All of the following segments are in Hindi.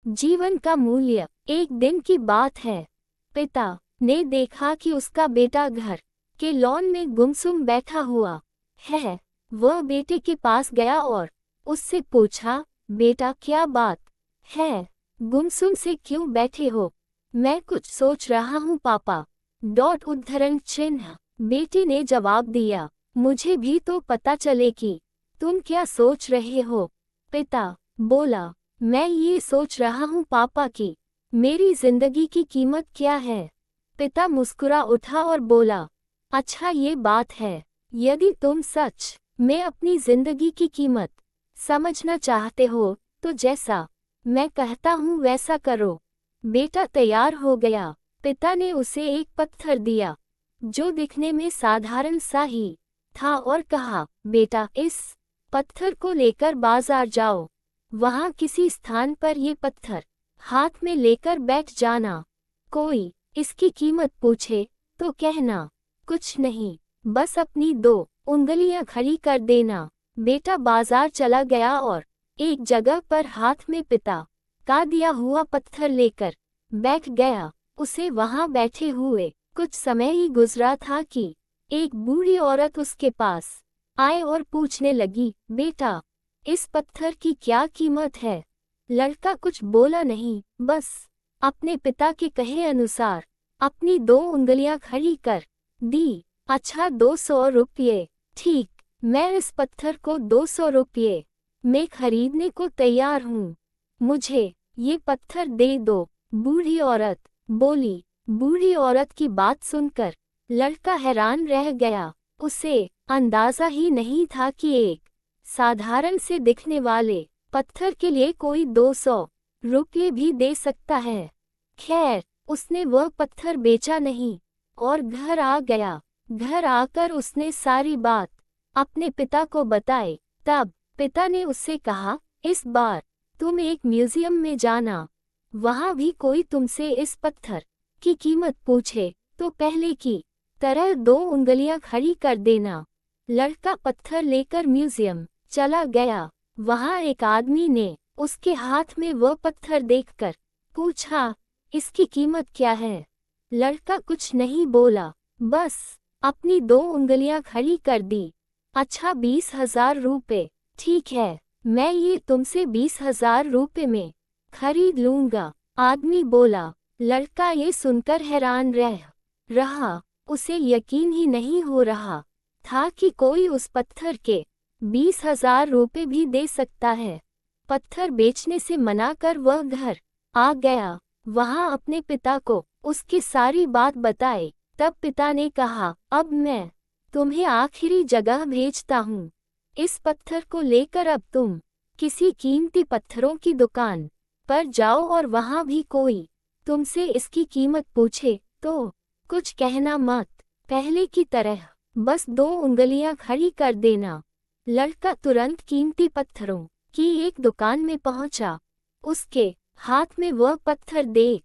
जीवन का मूल्य। एक दिन की बात है। पिता ने देखा कि उसका बेटा घर के लॉन में गुमसुम बैठा हुआ है। वह बेटे के पास गया और उससे पूछा, बेटा क्या बात है, गुमसुम से क्यों बैठे हो? मैं कुछ सोच रहा हूँ पापा। उद्धरण चिन्ह। बेटे ने जवाब दिया, मुझे भी तो पता चले कि तुम क्या सोच रहे हो। पिता बोला, मैं ये सोच रहा हूँ पापा कि मेरी जिंदगी की कीमत क्या है। पिता मुस्कुरा उठा और बोला, अच्छा ये बात है। यदि तुम सच में अपनी जिंदगी की कीमत समझना चाहते हो तो जैसा मैं कहता हूँ वैसा करो। बेटा तैयार हो गया। पिता ने उसे एक पत्थर दिया जो दिखने में साधारण सा ही था और कहा, बेटा इस पत्थर को लेकर बाजार जाओ। वहां किसी स्थान पर ये पत्थर हाथ में लेकर बैठ जाना। कोई इसकी कीमत पूछे तो कहना कुछ नहीं, बस अपनी 2 उंगलियां खड़ी कर देना। बेटा बाजार चला गया और एक जगह पर हाथ में पिता का दिया हुआ पत्थर लेकर बैठ गया। उसे वहां बैठे हुए कुछ समय ही गुजरा था कि एक बूढ़ी औरत उसके पास आए और पूछने लगी, बेटा इस पत्थर की क्या कीमत है? लड़का कुछ बोला नहीं, बस अपने पिता के कहे अनुसार अपनी 2 उंगलियां खड़ी कर दी। अच्छा 200 रुपये। ठीक, मैं इस पत्थर को 200 रुपये में खरीदने को तैयार हूँ। मुझे ये पत्थर दे दो। बूढ़ी औरत बोली। बूढ़ी औरत की बात सुनकर लड़का हैरान रह गया। उसे अंदाजा ही नहीं था कि एक साधारण से दिखने वाले पत्थर के लिए कोई 200 रुपये भी दे सकता है। खैर, उसने वह पत्थर बेचा नहीं और घर आ गया। घर आकर उसने सारी बात अपने पिता को बताई। तब पिता ने उससे कहा, इस बार तुम एक म्यूजियम में जाना। वहां भी कोई तुमसे इस पत्थर की कीमत पूछे तो पहले की तरह 2 उंगलियां खड़ी कर देना। लड़का पत्थर लेकर म्यूजियम चला गया। वहां एक आदमी ने उसके हाथ में वह पत्थर देखकर पूछा, इसकी कीमत क्या है? लड़का कुछ नहीं बोला, बस अपनी 2 उंगलियां खड़ी कर दी। अच्छा 20,000 रुपये। ठीक है, मैं ये तुमसे 20,000 रुपये में खरीद लूंगा, आदमी बोला। लड़का ये सुनकर हैरान रहा। उसे यकीन ही नहीं हो रहा था कि कोई उस पत्थर के 20,000 रुपये भी दे सकता है। पत्थर बेचने से मना कर वह घर आ गया। वहां अपने पिता को उसकी सारी बात बताई। तब पिता ने कहा, अब मैं तुम्हें आखिरी जगह भेजता हूँ। इस पत्थर को लेकर अब तुम किसी कीमती पत्थरों की दुकान पर जाओ और वहां भी कोई तुमसे इसकी कीमत पूछे तो कुछ कहना मत, पहले की तरह बस 2 उंगलियां खड़ी कर देना। लड़का तुरंत कीमती पत्थरों की एक दुकान में पहुंचा। उसके हाथ में वह पत्थर देख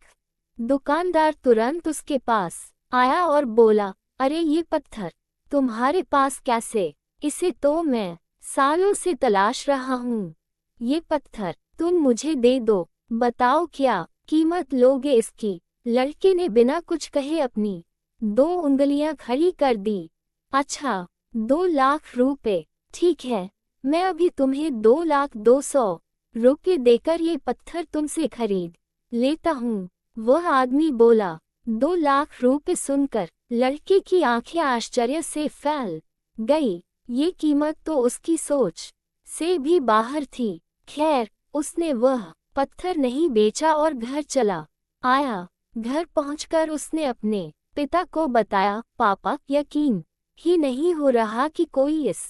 दुकानदार तुरंत उसके पास आया और बोला, अरे ये पत्थर तुम्हारे पास कैसे? इसे तो मैं सालों से तलाश रहा हूँ। ये पत्थर तुम मुझे दे दो। बताओ क्या कीमत लोगे इसकी? लड़के ने बिना कुछ कहे अपनी 2 उंगलियां खड़ी कर दी। अच्छा 2 लाख रुपए। ठीक है, मैं अभी तुम्हें 2,200,000 रुपये देकर ये पत्थर तुमसे खरीद लेता हूँ। वह आदमी बोला। 2 लाख रुपये सुनकर लड़के की आंखें आश्चर्य से फैल गई। ये कीमत तो उसकी सोच से भी बाहर थी। खैर, उसने वह पत्थर नहीं बेचा और घर चला आया। घर पहुंचकर उसने अपने पिता को बताया, पापा यकीन ही नहीं हो रहा कि कोई इस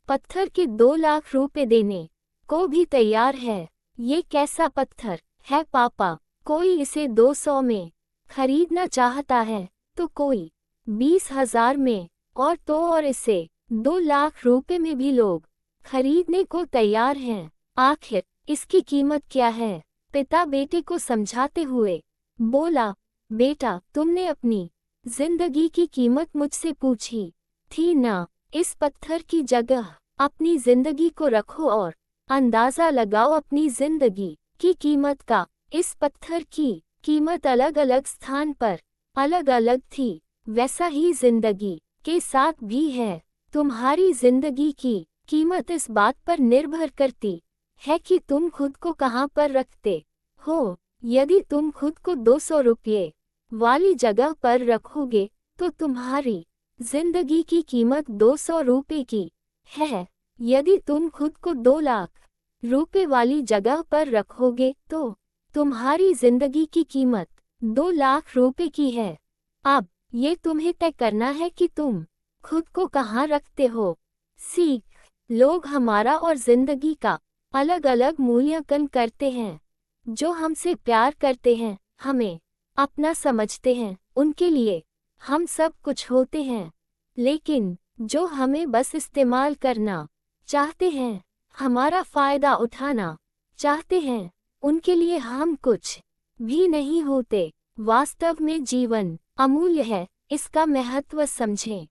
पत्थर के 2 लाख रुपए देने को भी तैयार है। ये कैसा पत्थर है पापा? कोई इसे 200 में खरीदना चाहता है तो कोई 20,000 में, और तो और इसे 2 लाख रुपए में भी लोग खरीदने को तैयार हैं। आखिर इसकी कीमत क्या है? पिता बेटे को समझाते हुए बोला, बेटा तुमने अपनी जिंदगी की कीमत मुझसे पूछी थी ना? इस पत्थर की जगह अपनी जिंदगी को रखो और अंदाजा लगाओ अपनी जिंदगी की कीमत का। इस पत्थर की कीमत अलग अलग स्थान पर अलग अलग थी, वैसा ही जिंदगी के साथ भी है। तुम्हारी जिंदगी की कीमत इस बात पर निर्भर करती है कि तुम खुद को कहाँ पर रखते हो। यदि तुम खुद को 200 रुपये वाली जगह पर रखोगे तो तुम्हारी जिंदगी की कीमत 200 रुपये की है। यदि तुम खुद को 2 लाख रुपए वाली जगह पर रखोगे तो तुम्हारी जिंदगी की कीमत 2 लाख रुपए की है। अब ये तुम्हें तय करना है कि तुम खुद को कहाँ रखते हो। सीख, लोग हमारा और जिंदगी का अलग अलग मूल्यांकन करते हैं। जो हमसे प्यार करते हैं, हमें अपना समझते हैं, उनके लिए हम सब कुछ होते हैं। लेकिन जो हमें बस इस्तेमाल करना चाहते हैं, हमारा फायदा उठाना चाहते हैं, उनके लिए हम कुछ भी नहीं होते। वास्तव में जीवन अमूल्य है, इसका महत्व समझें।